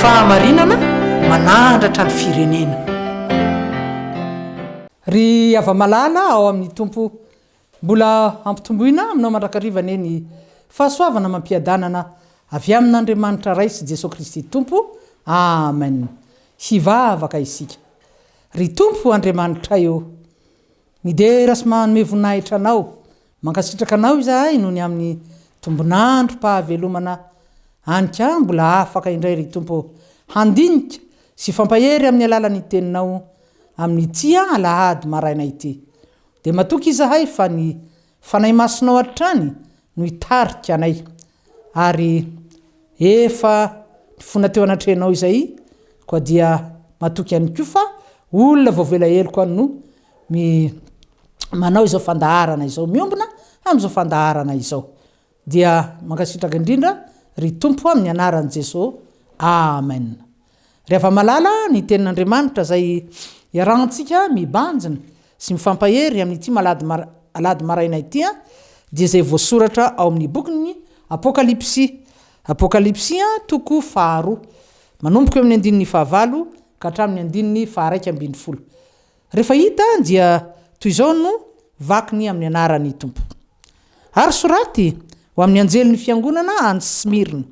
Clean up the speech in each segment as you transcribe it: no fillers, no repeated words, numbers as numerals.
fahamarinana manandratra ny firenena. Ry ava-malala ao amin'ny tompo mbola ampitomboina aminao mandrakarivana ny fahasoavana mampiadanana avy amin'Andriamanitra ray sy Jesosy Kristy tompo. Amen. Hivavaka isika. Ry tompo Andriamanitra eo, midera sy manome voninahitra anao, mankasitraka anao izahay noho ny amin'ny tombonandro pahavelomana anika mbola afaka indray ry tompo handinika sy fampahery amin'ny alalan'ny teninao amin'ny tia alahady maraina ity. Dia matoky izahay fa ny fanahy masonao hatrany no hitarika anay, ary efa fona teo anatrenao izay koa dia matoky ihany koa fa olona voavela heloka no manao izao fandaharana izao, miombona amin'izao fandaharana izao. Dia mankasitraka indrindra ry tompo amin'ny anaran'i Jesosy. Amen. Rehefa malala ny tenin'Andriamanitra zay iarahantsika mibanjina sy mifampahery amin'ity alady maraina ity, dia izay voasoratra ao amin'ny bokin'ny Apokalipsia toko 2, manomboka eo amin'ny 19 ka hatramin'ny 19. Rehefa hita dia toy izao no vakiny amin'ny anaran'ny tompo. Ary soraty ho amin'ny anjelin'ny fiangonana any Smirna.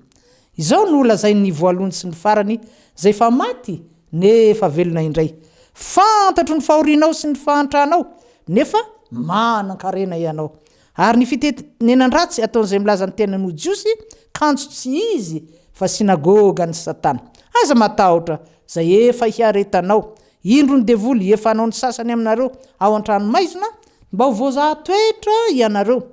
Izao no lazain'ny voalohany sy ny farany zay fa maty nefa velona indray. Fantatro ny fahorianao sy ny fahantranao, nefa manan-karena ianao. Ary ny fitenenan-dratsy ataon'izay milaza ny tenan'o Jiosy, kanjo tsy izy fa sinagoga ny Satana. Aza matahotra zay efa hiaretanao, indro ny devoly efa anao ny sasany aminareo ao an-tranomaizina, mba ho voazahatoetra ianareo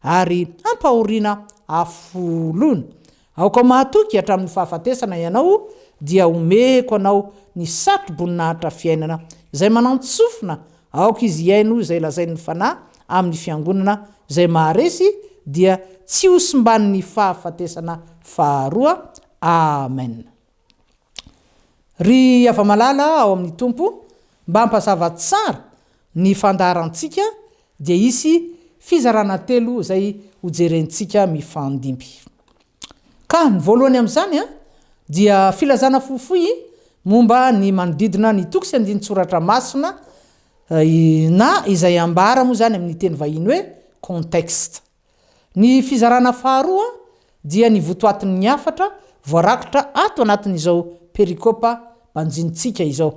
ary ampahoriana afolony. Aoka mahatoky hatramin'ny fahafatesana ianao dia omeko anao ny satroboninahitra fiainana izay manantsofina aoka izy iaino izay lazain'ny fanahy amin'ny fiangonana izay maharesy dia tsy hosimban'ny fahafatesana faharoa. Amen. Ry ava-malala ao amin'ny tompo, mba hampazava tsara ny fandaharantsika dia isy fizarana telo izay hojerentsika mifandimpy. Ka ny voalohany amin'izany dia filazana fohifohy momba ny manodidina ny toko sy andinitsoratra masina, na izay ambara moa zany amin'ny teny vahiny hoe contexte. Ny fizarana faharoa dia ny votoatin'ny hafatra voarakitra ato anatin'izao perikopa banjintsika izao.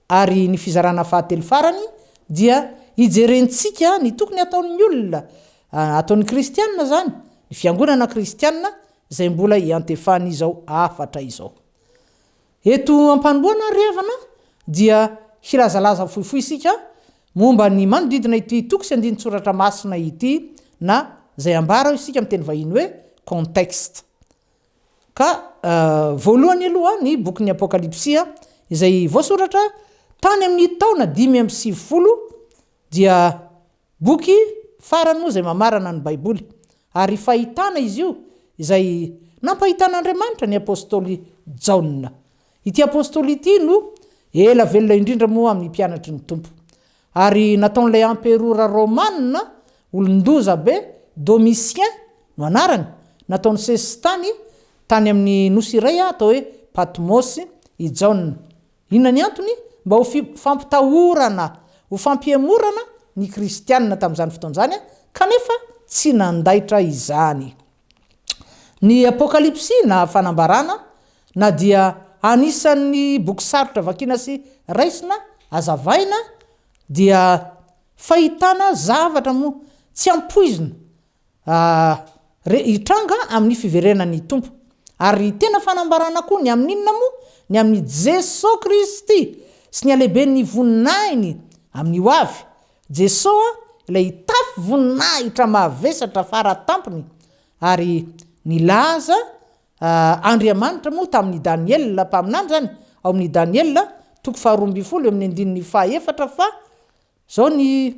Ary ny fizarana fahatelo farany dia hijerentsika ny tokony ataon'ny olona, ataon'ny kristianina zany, ny fiangonana kristianina izay mbola iantefany izao afatra izao. Eto ampanomboana revana dia hilazalaza fohifohy isika momba ny manodidina ity toko sy andinitsoratra masina ity, na zay ambara isika amin'ny teny vahiny hoe contexte. Ka voalohany aloha ny bokin'ny Apokalipsia izay voasoratra tany amin'ny taona 570, dia boky farany moa izay mamarana ny baiboly, ary fahitana izy io izay nampahitan'Andriamanitra ny apôstôly Jaona. Ity apôstôly ity no ela velona indrindra moa amin'ny mpianatry ny tompo, ary nataon'ilay amperora romanina olondoza be Domitien no anarany, nataony sesy tany amin'ny nosy iray atao hoe Patmos i Jaona. Inona ny antony? Mba ho fampitahorana, ho fampiemorana ny kristianina tamin'izany fotoan'izany, kanefa tsy nandaitra izany. Ny Apokalipsia na fanambarana na dia anisan'ny boky sarotra vakiana sy raisina azavaina, dia fahitana zavatra moa tsy ampoizina hitranga amin'ny fiverenan'ny tompo. Ary tena fanambarana koa ny amin'inona moa? Ny amin'ny Jesosy Kristy sy ny alehiben'ny voninahiny amin'ny ho avy. Jesosy ilay tafy voninahitra mavesatra faratampony, ary nilaza Andriamanitra moa tamin'ny Daniela mpaminany zany, ao amin'ny Daniela toko 12 eo amin'ny 14 fa zao ny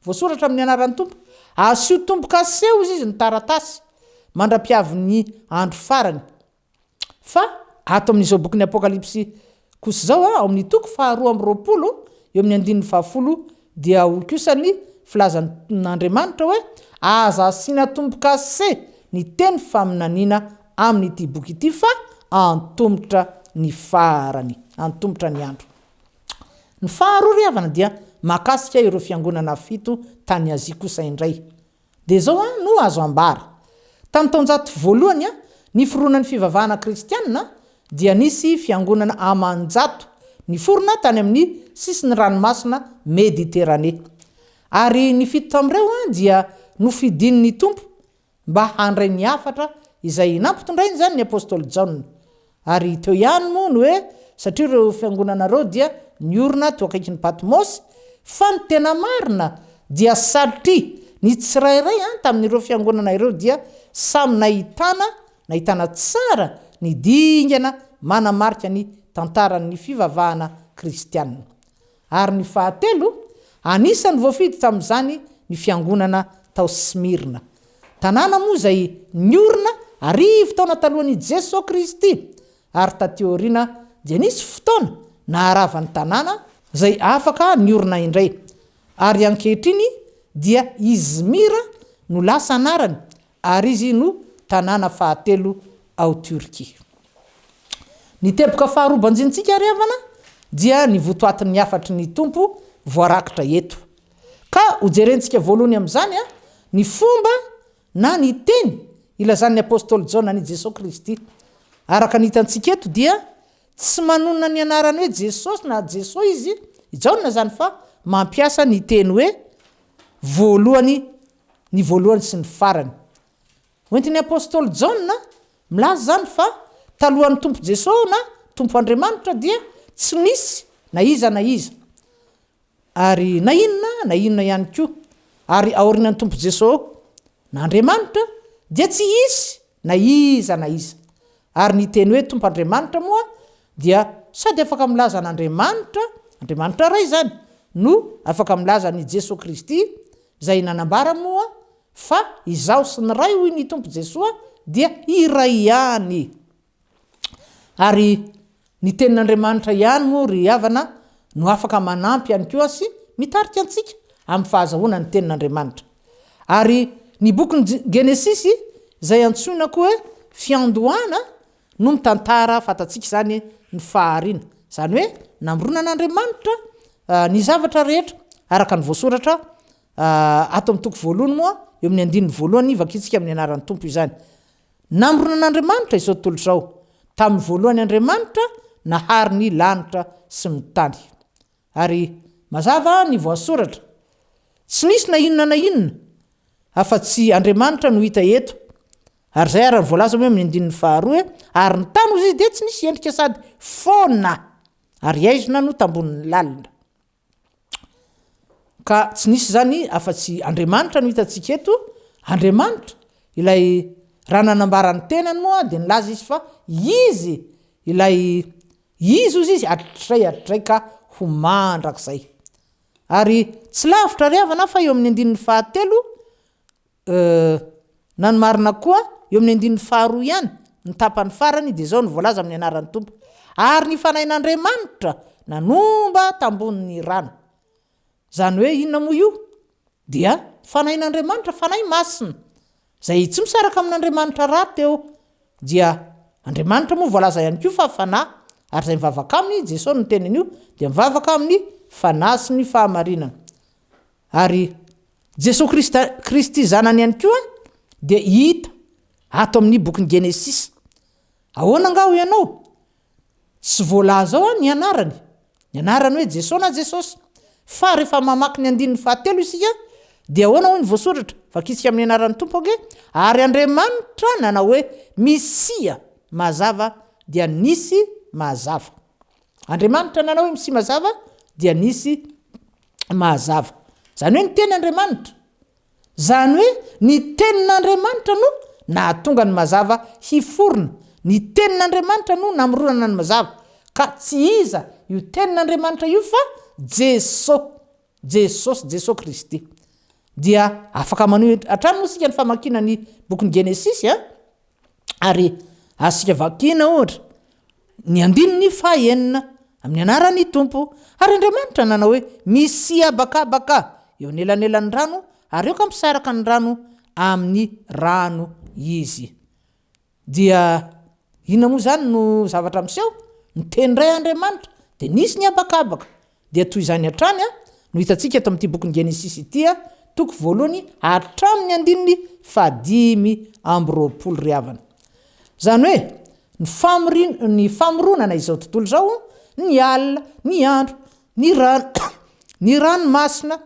voasoratra amin'ny anaran'ny tompo, asio tomboka seho izy ny taratasy mandra-piavy ny andro farany. Fa ato amin'izao bokin'ny Apokalipsia kosa zao ao amin'ny toko 220 eo amin'ny 10 dia ho kosa ny filazan'Andriamanitra hoe aza asina tombokase ny teny faminaniana amin'ity boky ity fa antomotra ny farany antombotra ny andro. Ny faharoa ry havana dia makasika ireo fiangonana 7 tany Azia kosa indray. De zao no azo ambara. Tamin'ny taonjato voalohany ny foronan'ny fivavahana kristianina dia nisy fiangonana amanjato niforona tany amin'ny sisiny ranomasina Mediterane. Ary ny fito tamin'ireo dia nofidin'ny tompo mba handray ny afatra izay nampitondrainy zany ny apôstôly Jaona. Ary teo ihany moa ny hoe satria ireo fiangonanareo dia niorina teo akaikin'ny Patmos, fa ny tena marina dia satria ny tsirairay tamin'ireo fiangonana ireo dia samy nahitana tsara ny dingana manamarika ny tantaran'ny fivavahana kristianina. Ary ny fahatelo, anisany voafidy tamin'izany ny fiangonana tao Smirna. Tanàna moa zay niorina arivo taona talohan'i Jesosy Kristy. Ary tateoriana dia nisy fotoana na haravan'ny tanàna zay afaka niorina indray. Ary ankehitriny dia Izmira no lasa anarany, ary izy no tanàna fahatelo ao Turkia. Ny teboka faharoa banjintsika ry havana dia ny votoatin'ny afatry ny tompo voarakitra eto. Ka hojerentsika voalohany amin'izany ny fomba na ny teny ilazan'ny apôstôly Jaona ny Jesosy Kristy. Araka ny hitantsika eto dia tsy manonona ny anarany hoe Jesosy na Jesosy izy Jaona zany, fa mampiasa ny teny hoe voalohany sy ny farany. Hoentin'ny apôstôly Jaona milaza zany fa talohan'ny tompo Jesosy na tompo Andriamanitra dia tsy nisy na iza na iza. Ary na inona ihany koa. Ary aorinan'ny tompo Jesosy na Andriamanitra dia tsy isy na iza na iza. Ary ny teny hoe tompo Andriamanitra moa dia sady afaka milaza Andriamanitra ray zany, no afaka milaza ny Jesosy Kristy zay nanambara moa fa izaho sy ny ray hoy ny tompo Jesosy dia iray ihany. Ary ny tenin'Andriamanitra ihany moa ry havana no afaka manampy ihany koa sy mitarika antsika amin'ny fahazahoana ny tenin'Andriamanitra. Ary ny bokin'ny Genesisy zay antsoina koa hoe fiandohana no mitantara fatatsika zany ny faharina. Zany hoe namorona an'Andriamanitra ny zavatra rehetra araka ny voasoratra ato amin'ny toko voalohany moa eo amin'ny 9 voalohany vakitsika amin'ny anaran'ny tompo izany. Namorona an'Andriamanitra izao tontolo izao. Tamin'ny voalohany Andriamanitra nahary ny lanitra sy ny tany. Ary mazava ny voasoratra tsy nisy na inona afa-tsy Andriamanitra no hita eto. Ary zay ary voalaza hoe amin'ny 2 ary ny tany ozy izy dia tsy nisy endrika sady faona ary aizina no tambonin'ny lalina. Ka tsy nisy zany afa-tsy Andriamanitra no hitantsika eto. Andriamanitra ilay raha nanambarany tenany moa dia nilaza izy fa izy ozy izy atray ka ho mandrakizay. Ary tsy lavitra ry havana fa eo amin'ny 13 na ny marina koa eo amin'ny 12 ihany ny tapany farany dia zao ny voalaza amin'ny anaran'ny tompo. Ary ny fanahin'Andriamanitra nanomba tambonin'ny rano. Zany hoe inona moa io? Dia fanahin'Andriamanitra fanahy masina zay tsy misaraka amin'Andriamanitra raty eo. Dia Andriamanitra moa voalaza ihany koa fa fanahy, ary zay mivavaka aminy Jesosy no tenen'io dia mivavaka amin'ny fanahy sy ny fahamarinana. Ary Jesosy Kristy zanany ihany koa dia hita ato amin'ny bokin'ny Genesisy. Ahoana angao ianao? Tsy voalaza ao ny anarany. Ny anarany hoe Jesosy na Jesosy. Fa rehefa mamaky ny 17 isika dia ahoana hoy ny voasoratra vakitsika amin'ny anaran'ny tompo age. Ary Andriamanitra nanao hoe Misia mazava dia nisy mazava. Andriamanitra nanao hoe Misia mazava dia nisy mazava. Zany hoe ny teny Andriamanitra. Zany hoe ny tenin'Andriamanitra no nahatonga ny mazava hiforona. Ny tenin'Andriamanitra no namoronana ny mazava. Ka tsy iza io tenin'Andriamanitra io fa Jesosy Kristy. Dia afaka maneho hatrany moa isika ny famakina ny bokin'ny Genesisy ary asika vakina ohatra ny 9 amin'ny anaran'ny tompo. Ary Andriamanitra nanao hoe Misia bakabaka eo anelanelan'ny rano ary eo ka misaraka ny rano amin'ny rano izy. Dia inona moa zany no zavatra miseho? ny teny ray Andriamanitra de nisy ny abakabaka de toy izany hatrany no hitantsika eto amin'ity boky ny Genesis ity toko voalohany hatramin'ny andininy 5 ry havana. Zany hoe ny famoronana izao tontolo zao ny alina, ny andro, ny rano, ny ranomasina,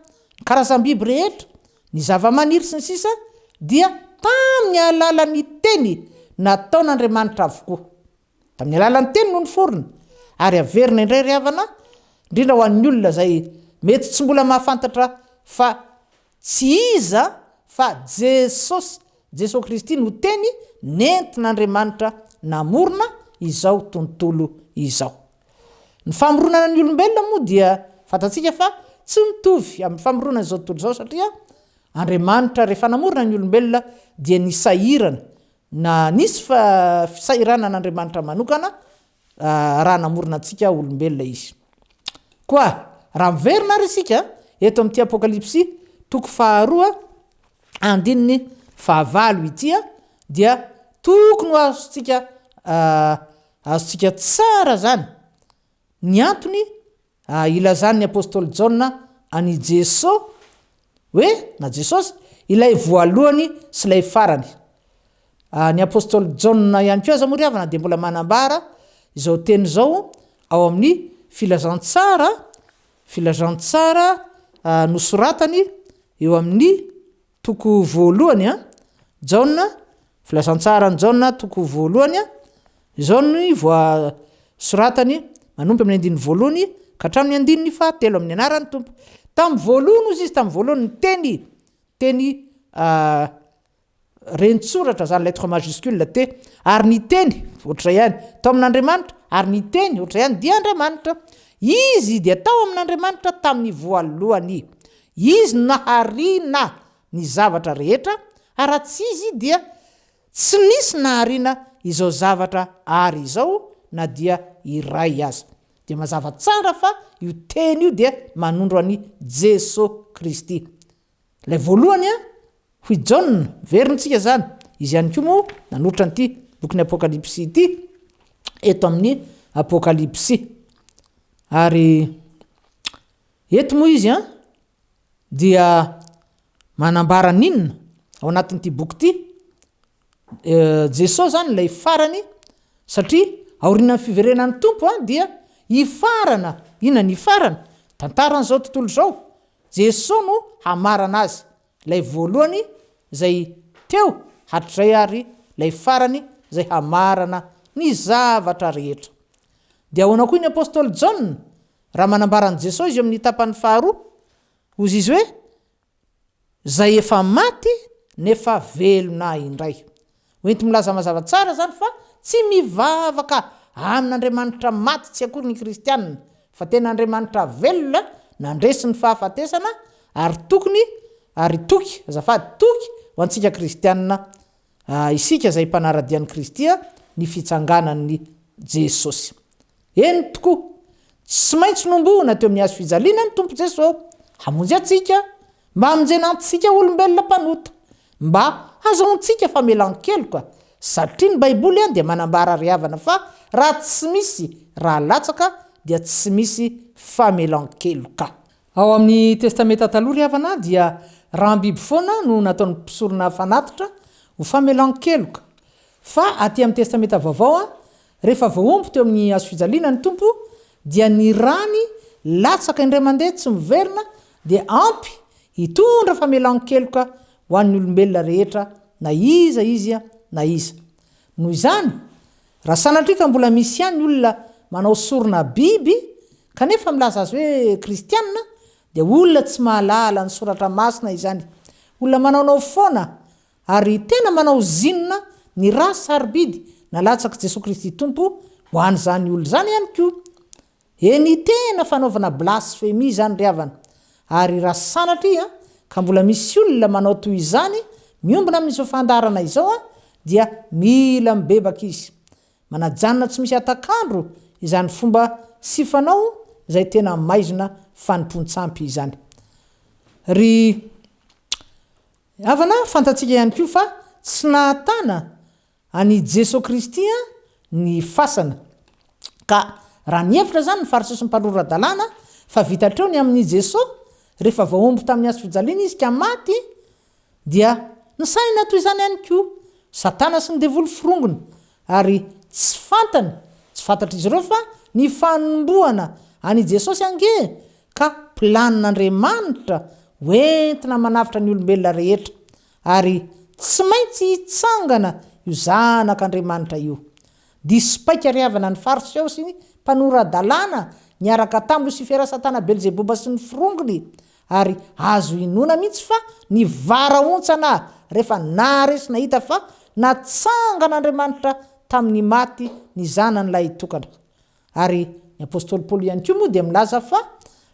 karazam-biby rehetra, ny zava-maniry sy ny sisa dia tamin'ny alalan'ny teny nataon'Andriamanitra avokoa. Tamin'ny alalan'ny teny no niforona. Ary averina indray ry havana, indrindra ho an'ny olona zay mety tsy mbola mahafantatra fa tsy iza fa Jesosy Kristy no teny nentin'Andriamanitra namorona izao tontolo izao. Ny famoronana ny olombelona moa dia fantatsika fa tsy mitovy amin'ny famoronana izao tontolo izao satria Andriamanitra rehefa namorona ny olombelona dia nisahirana na nisy fisahiranan'Andriamanitra manokana raha namorona antsika olombelona izy. Koa raha miverina ary isika eto amin'ity Apokalipsy toko 2 andininy 9 ity dia tokony azontsika tsara zany ny antony ilazan'ny apôstôly Jaona any Jesosy hoe na Jesosy ilay voalohany sy ilay farany. Ny apôstôly Jaona ihany koa aza moa ry havana dia mbola manambara izao teny izao ao amin'ny filazantsara nosoratany eo amin'ny toko voalohany Jaona, filazantsarany Jaona toko voalohany izao ny voasoratany manompo amin'ny andininy voalohany ka hatramin'ny andininy 7 amin'ny anaran'ny tompo. Tamin'ny voalohany izy tamin'ny voalohany teny rentsoratra zany lettre majuscule ary ny teny ohatray ihany tao amin'Andriamanitra ary ny teny ohatray ihany dia Andriamanitra. Izy dia tao amin'Andriamanitra tamin'ny voalohany. Izy naharina ny zavatra rehetra ary tsy izy dia tsy nisy naharina izao zavatra ary izao na dia iray aza. Dia mazava tsara fa io teny io dia manondro any Jesosy Kristy. Ilay voalohany hoy Jaona verintsika zany izy ihany koa moa nanotra an'ity bokin'ny Apokalipsy ity eto amin'ny Apokalipsy. Ary eto moa izy dia manambara ninona ao anatin'ity boky ity Jesosy zany ilay farany satria aorian'ny fiverenan'ny tompo dia ifarana inona ny ifarana tantaran'izao tontolo izao Jesosy no hamarana azy. Ilay voalohany zay teo hatray ary ilay farany zay hamarana ny zavatra rehetra. Dia ahoana koa ny apôstôly Jaona raha manambaran' Jesosy eo amin'ny tapany 2 ozy izy hoe zay efa maty nefa velona indray. Hoenty milaza mazava tsara zany fa tsy mivavaka amin'Andriamanitra maty tsy akory ny kristianina fa tena Andriamanitra velona nandresy ny fahafatesana ary toky ho antsika kristianina isika zay mpanaradian'i Kristy ny fitsanganan'ny Jesosy. Eny tokoa tsy maintsy nombona teo amin'ny hazo fijaliana ny tompo Jesosy hamonjy atsika mba hamonjenantsika olombelona mpanota mba azaontsika famelan-keloka satria ny baiboly dia manambara ry havana fa raha tsy misy raha latsaka dia tsy misy famelan-keloka. Ao amin'ny testamenta taloha ry havana dia rahambiby foana no nataon'ny mpisorona fanatitra ho famelan-keloka fa aty amin'ny testamenta vaovao rehefa voaomby teo amin'ny hazo fijaliana ny tompo dia ny rany latsaka indray mandeha tsy miverina dia ampy hitondra famelan-keloka ho an'ny olombelona rehetra na iza na iza. Noho izany raha sanatrika mbola misy ihany olona manao sorona biby kanefa milaza azy hoe kristianina dia olona tsy mahalala ny soratra masina izany. Olona manaonao foana ary tena manao zinona ny raha sarobidy nalatsaky Jesosy Kristy tompo ho an'izany olona zany ihany koa. Eny tena fanaovana blasfemi zany ry havana. Ary raha sanatria ka mbola misy olona manao toy izany miombona amin'izao fandarana izao dia mila mibebaka izy. Manajanona tsy misy atakandro izany fomba sifanao zay tena maizina fanompontsampy izany. Ry havana fantatsika ihany koa fa tsy nahatana any Jesosy Kristy ny fasana ka raha nievitra zany nyfaritra sy nympalora-dalàna fa vitatreo ny amin'ny jesosy rehefa vaombo tamin'ny azo fijaliana izy ka maty dia ny saina toy izany ihany koa satana sy ny devolo firongona ary tsy fantatra izy ireo fa ny fanomboana any jesosy ange ka planin'Andriamanitra hoentina manavitra ny olombelona rehetra ary tsy maintsy hitsangana io zanak'Andriamanitra io diso paika riavana ny faritra eo sy ny mpanora-dalàna niaraka taminy Lucifera satana Belzeboba sy ny firongony ary azo inona mihitsy fa ny varaontsana rehefa naresy nahita fa natsangan'Andriamanitra tamin'ny maty ny zanan'ilay tokana ary ny apôstôly Paoly ihany koa moa dia milaza fa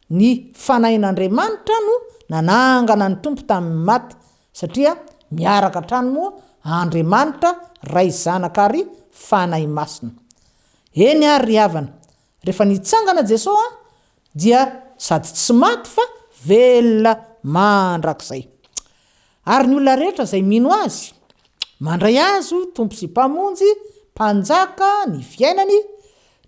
ny fanahin'Andriamanitra no nanangana ny tompo tamin'ny maty satria miaraka trano moa Andriamanitra ray zanaka ary fanahy masina eny ary riavana rehefa nitsangana Jesosy dia sady tsy maty fa velona mandrakizay ary ny olona rehetra izay mino azy mandray azo tompo sy mpamonjy mpanjaka ny fiainany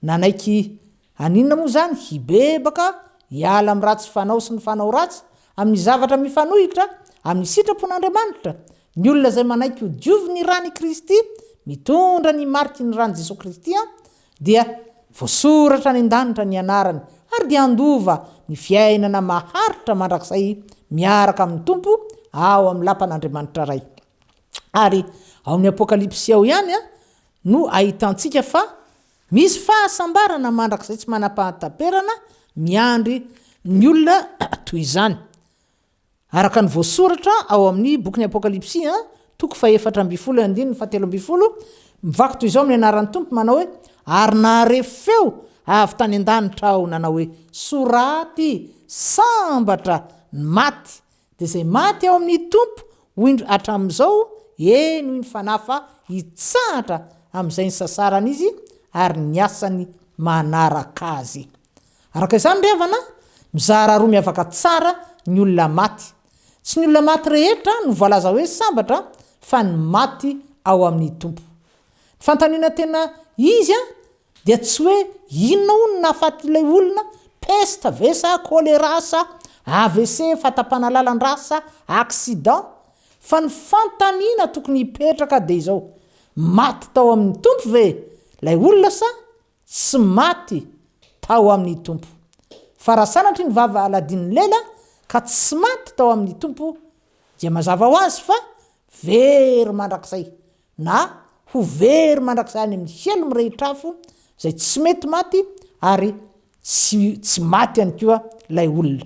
nanaiky aninona moa zany hibebaka hiala amin'ny ratsy fanao sy ny fanao ratsy amin'ny zavatra mifanohitra amin'ny sitrapon'Andriamanitra ny olona izay manaiky ho diovy ny rany Kristy mitondra ny mariky ny rany Jesosy Kristy dia voasoratra ny an-danitra ny anarany ary dia andova ny fiainana maharitra mandrakizay miaraka amin'ny tompo ao amin'ny lampan'Andriamanitra ray ary ao amin'ny apokalipsy ao ihany no ahitantsika fa misy fahasambarana mandrakizay tsy manam-pahatamperana miandry ny olona toy izany araka ny voasoratra ao amin'ny bokin'ny apokalipsy toko fa 4:17 mivaky toy izao amin'ny anaran'ny tompo manao hoe ary naharefeo avy tany an-danitra ao nanao hoe soraty sambatra ny maty dia izay maty ao amin'ny tompo hoindro hatramin'izao eny ny fanafa hitsahatra amin'izay ny sasarana izy ary ny asany manaraka azy araka izany revana mizara roa miavaka tsara ny olona maty tsy ny olona maty rehetra no voalaza hoe sambatra fa ny maty ao amin'ny tompo fantaniana tena izy dia tsy hoe inona hono nahafaty ilay olona pesta vesa kolera sa AVC fatapana lalan-drà sa accident fa ny fantaniana tokony hipetraka dia izao maty tao amin'ny tompo ve lay olona sa tsy maty tao amin'ny tompo fa raha sanatry ny vava aladiny lela ka tsy maty tao amin'ny tompo dia mazava ho azy fa very mandrakizay na ho very mandrakizay any amin'ny helo mirehitrafo zay tsy mety maty ary tsy maty any koa lay olona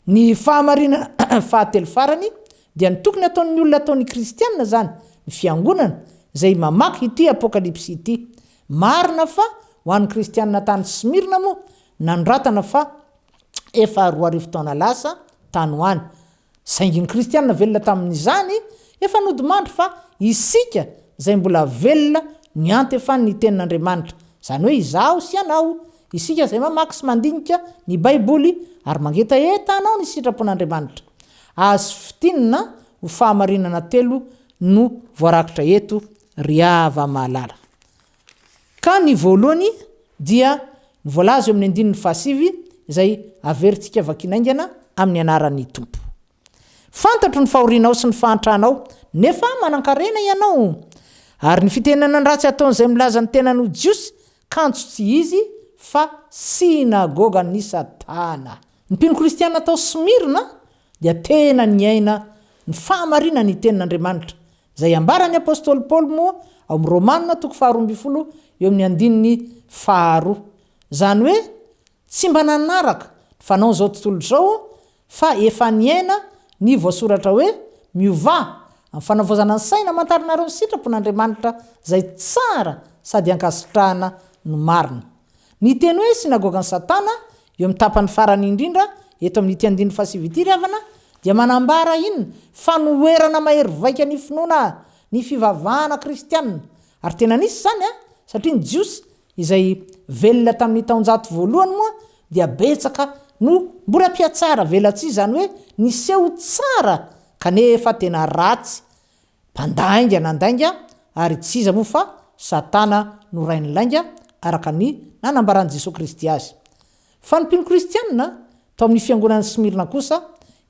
ny fahamarinana fahatelo farany dia ny tokony ataon'ny olona ataon'ny kristianina zany ny fiangonana zay mamaky ity apokalipsy ity marina fa ho an'ny kristianina tany Smirna moa nanoratana fa efa 4 taona lasa tany ho any saingy ny kristianina velona tamin'izany efa nodimandry fa isika zay mbola velona ny anty efa ny tenin'Andriamanitra zany hoe izaho sy ianao isika zay mamaky sy mandinika ny baiboly ary mangetaeta anao ny sitrapon'Andriamanitra azo fitinina ho fahamarinana telo no voarakitra eto riava mahalala ka ny voalohany dia ny voalaza eo amin'ny 9:7 izay averintsika vakinaingana amin'ny anaran'ny tompo fantatro ny fahorianao sy ny fahantrahanao nefa manan-karena ianao ary ny fitenenana ratsy ataon'izay milaza ny tenan'o jiosy kanjo tsy izy fa sinagoga ny satana ny mpino kristianina atao Smirna dia tena ny aina ny fahamarinana ny tenin'Andriamanitra zay ambarany apôstôly Paoly moa ao amin'ny Romanina toko 12 eo amin'ny 2 zany hoe tsy mba nanaraka fanao zao tontolo zao fa efa niaina ny voasoratra hoe miova amin'ny fanavozana ny saina amantarinareo ny sitrapon'Andriamanitra zay tsara sady ankasitrahana no marina ny teny hoe sinagoga ny satana eo amin'ny tapany farany indrindra eto amin'ny 7 riavana dia manambara inona fanoerana mahery vaika ny finoana ny fivavahana kristianina ary tena nisy zany satria ny jiosy izay velona tamin'ny taonjato voalohany moa dia betsaka no mbola piatsara velatsy zany hoe niseho tsara kanefa tena ratsy mpandainga nandainga ary tsy iza moa fa satana no rainy lainga araka ny nanambaran'i Jesosy Kristy azy. Fa ny mpino kristianina tao amin'ny fiangonan'ny Smirna kosa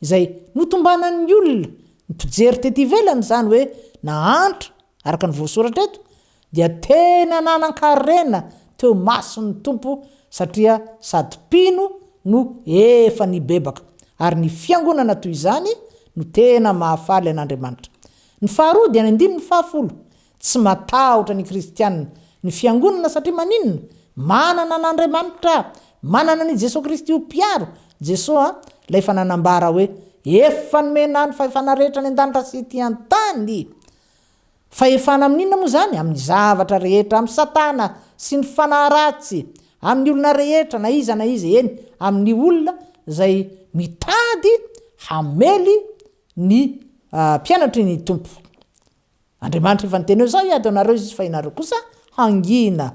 izay notombanan'ny olona nipijery tety ivelany zany hoe nahantra araka ny voasoratra eto dia tena nanan-karena teo mason'ny tompo satria sady mpino no efa nibebaka ary ny fiangonana toy izany no tena mahafaly an'Andriamanitra. Ny faharoa dia ny 10 tsy matahotra ny kristianina ny fiangonana satria maninona manana an'Andriamanitra manana ny Jesosy Kristy ho mpiaro Jesosy lay efa nanambara hoe efa nomena ny fahefana rehetra ny an-danitra sy ety an-tany. Fahefana amin'inona moa zany amin'ny zavatra rehetra amin'ny satana sy ny fanahy ratsy amin'ny olona rehetra na iza eny amin'ny olona zay mitady hamely ny mpianatry ny tompo. Andriamanitra efa niteny eo zao iady anareo izy fa inareo kosa hangina.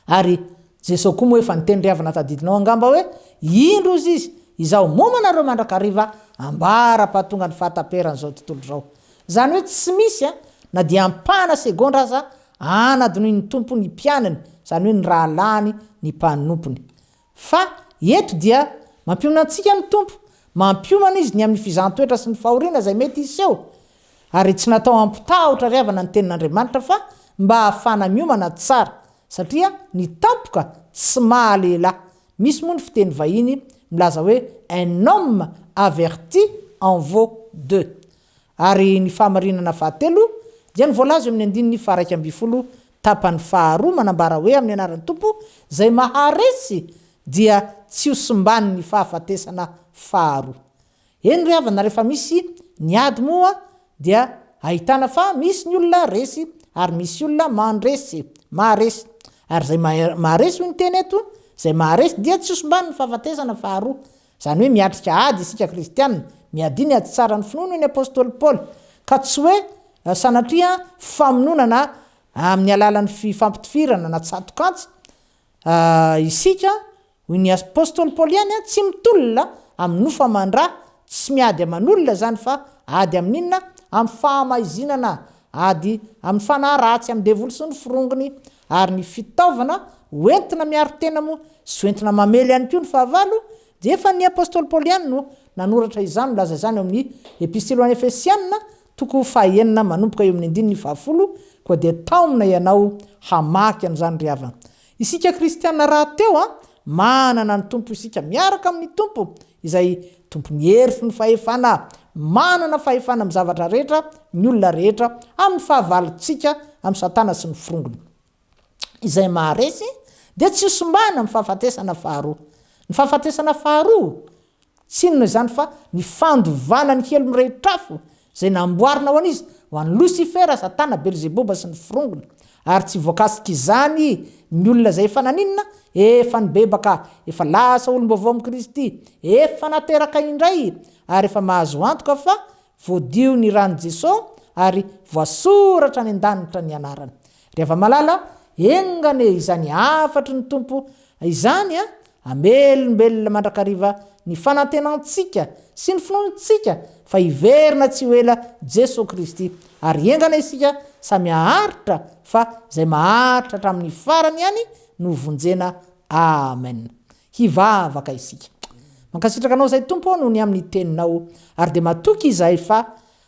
Ary Jesosy koa moa efa niteny ry havana tadidinao angamba hoe indro izy izao momanareo mandrakariva ambara-pahatonga ny fahataperana zao tontolo zao. Zany hoe tsy misy na dia ampana segondra aza anadiny ny tompo ny mpianany zany hoe ny rahalany ny mpanompony. Fa eto dia mampiomana antsika ny tompo mampiomana izy ny amin'ny fizahanttoetra sy ny fahoriana zay mety iseho ary tsy natao ampitahotra ry havana ny tenin'Andriamanitra fa mba hahafana miomana tsara satria ny tampoka tsy mahalela. Misy moa ny fiteny vahiny milaza hoe un homme averti en vaut deux. Ary ny fahamarinana fahatelo dia ny voalaza amin'ny 112 tapany faharoa manambara hoe amin'ny anaran'ny tompo zay maharesy dia tsy hosimbany ny fahafatesana faharoa. Eny ry havana rehefa misy ny ady moa dia ahitana fa misy ny olona resy ary misy olona mandresy maharesy ary zay maharesy ho ny teny eto zay maharesy dia tsy hosimbany ny fahafatesana faharoa. Zany hoe miatrika ady isika kristianina miadiny ady tsara ny finoana ny apôstôly Paoly ka tsy hoe sanatria famononana amin'ny alalan'ny fifampitifirana na tsatokantsy isika hoy ny apôstôly Paoly ihany tsy mitolona amin'ny nofamandra tsy miady aman'olona zany fa ady amin'inona amin'ny fahamaizinana ady amin'ny fanahy ratsy amin'ny devoly sy ny firongony ary ny fitaovana hoentina miaro tena moa sy hoentina mamely ihany koa ny fahavalo dia efa ny apôstôly Paoly ihany no nanoratra izany milaza izany eo amin'ny epistily ho an'ny Efesianina toko 9 manomboka eo amin'ny 10 koa dia taomina ianao hamaky an'izany ry havana. Isika kristianina rahateo manana ny tompo isika miaraka amin'ny tompo izay tompony hery sy ny fahefana manana fahefana amin'ny zavatra rehetra ny olona rehetra amin'ny fahavalontsika amin'ny satana sy ny firongony izay maharesy dia tsy hosimbana amin'ny fahafatesana faharoa. Ny fahafatesana faharoa tsy inona izany fa ny fandovana ny kely mirehitrafo zay namboarina ho an'izy ho an'ny Lucifera satana Belzeboba sy ny firongony ary tsy voakasika izany ny olona zay efa naninona efa nibebaka efa lasa olom-baovao amin'ny Kristy efa nateraka indray ary efa mahazo antoka fa voadio ny rany Jesosy ary voasoratra ny an-danitra ny anarany. Rehefa malala engane izany afatry ny tompo izany amelombelona mandrakariva ny fanantenantsika sy ny finoantsika fa hiverina tsy ho ela Jesosy Kristy ary engana isika samy haharitra fa zay maharitra hatramin'ny farany ihany no vonjena. Amen. Hivavaka isika. Mankasitraka anao zay tompo no ny amin'ny teninao ary dia matoky izay fa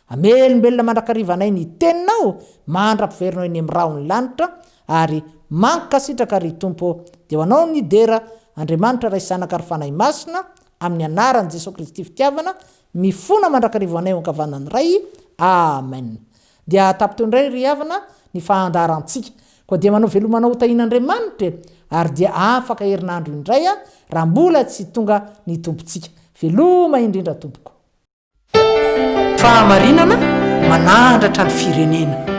amelombelona mandrakariva anay ny teninao mandra-piverina eny amin'ny rahony lanitra ary mankasitraka ry tompo dia ho anao ny dera Andriamanitra ray sanaka ary fanahy masina amin'ny anaran'i Jesosy Kristy fitiavana mifona mandrakariva anay ankavanany ray. Amen. Dia tapito indray ry havana ny fahandarantsika koa dia manao velomanao tahin'Andriamanitra ary dia afaka herinandro indray raha mbola tsy tonga ny tompontsika. Veloma indrindra tompoko. Fahamarinana manandratra ny firenena.